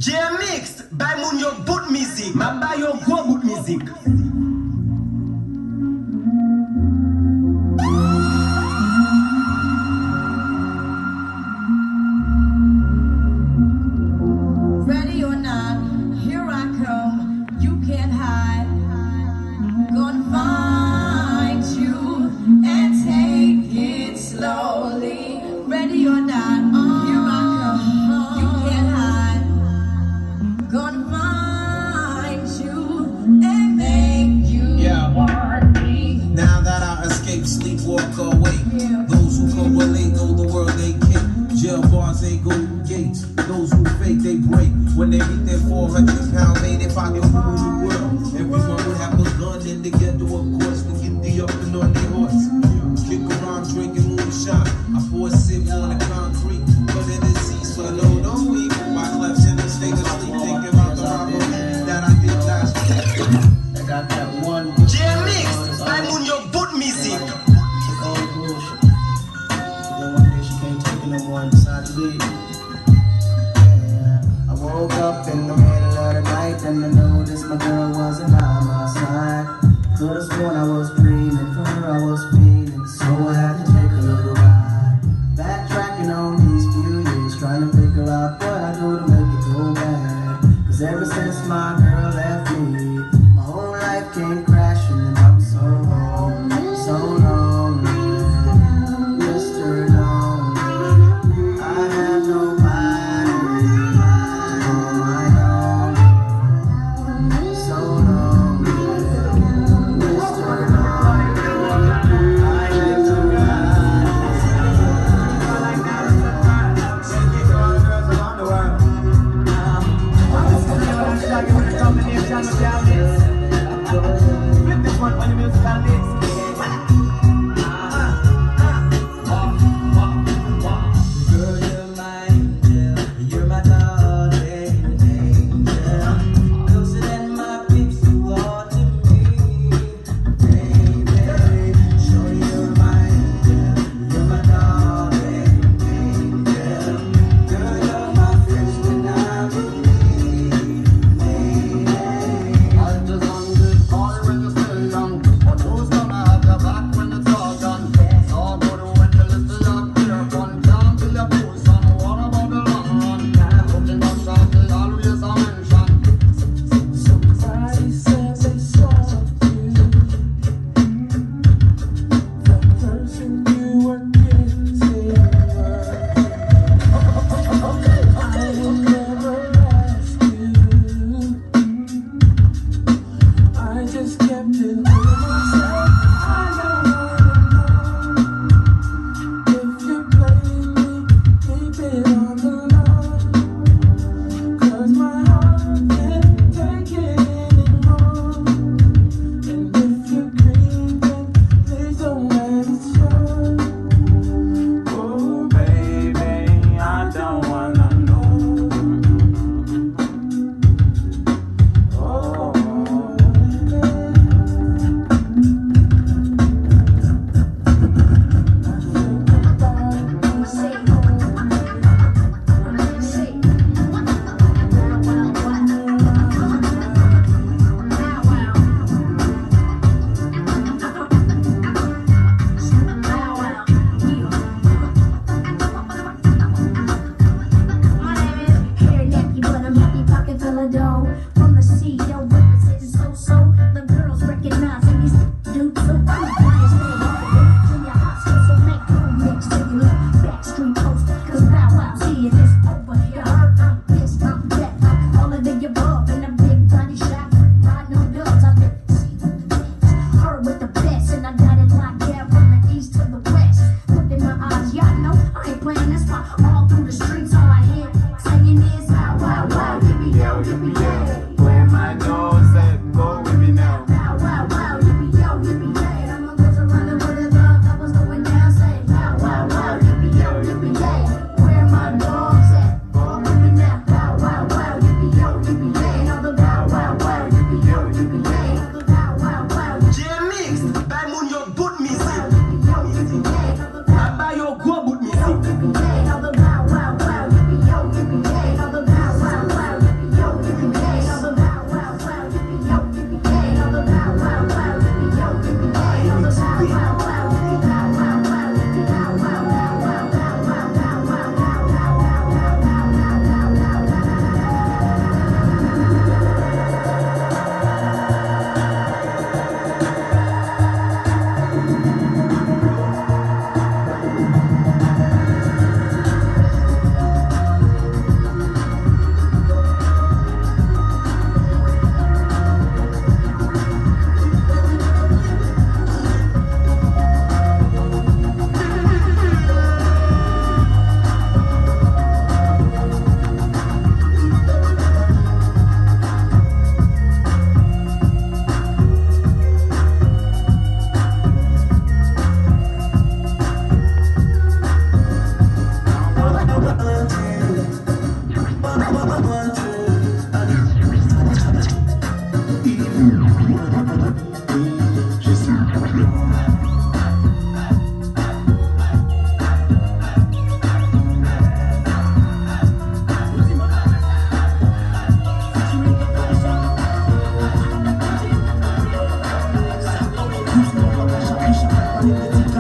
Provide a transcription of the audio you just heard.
J Mix, by Munyo Boot Music, ma by your go Boot Music. Ready or not, here I come. You can't hide. Gonna find you and take it slowly. Ready or not, here I come. You can't hide. Gonna find you and make you want me. Now that I escape, sleep, walk away. Those who correlate know the world they kick. Jail bars ain't golden gates. Those who fake, they break. When they meet their 400-pound mate, if I could rule the world, everyone would have a gun in the ghetto, of course, to get the up and on their horse. Kick around, drinking moonshine. I pour a sip on the concrete, but in the seats for load on week. My clefs in the state of sleep, thinking about the robbery that I did last week. I got that one. J Mix, by Munyo Boot Music. Old bullshit. Then one day she can't take it no more and decided to leave. Yeah. I woke up in the middle of the night and I noticed my girl wasn't by my side. Could've sworn I was dreaming, for her I was feeling, so I had to take a little ride. Backtracking on these few years, trying to figure out what I do to make it go bad. Cause ever since my girl left me, my whole life came crashing and I'm so lonely, so lonely, Mr. Lonely. I have nobody on my own, so lonely, Mr. Lonely. I have With this one on the musical list. Girl, you're my angel, you're my darling angel, closer than my peeps who are to me, baby. Sure, you're my angel, you're my darling angel, girl, you're my friend when I'm with me, baby. I just wanted call when you're still young, but who's gonna have your back when it's all done? It's all good when you listen up to your fun. Can't till your fool, son. What about the long run? Looking up sharp, they always a mention. Somebody said they saw you. The person you were kissing was. I will never ask you. I just kept it to myself. I don't wanna know if you're playing me. Keep it on the low. 'Cause my heart can't take it anymore. And if you're creeping, please don't let it show. Oh, baby, I don't wanna know. Oh, From the CEO, representing so. The girls recognizing these dudes so cool. Lions stay hard, in your hostel, so make cool mix. Take a look, Backstreet Post, 'cause Bow Wow's here, it's over. You heard, I'm this, I'm that, I'm all of the above. In a big body shot, ride no dubs. I've been heard with the best, and I got it locked down from the east to the west. Look in my eyes, y'all know I ain't playing. That's why all through the streets, all I hear saying is, wow, wow, wow, yippee yo, yippee yay. Nicketica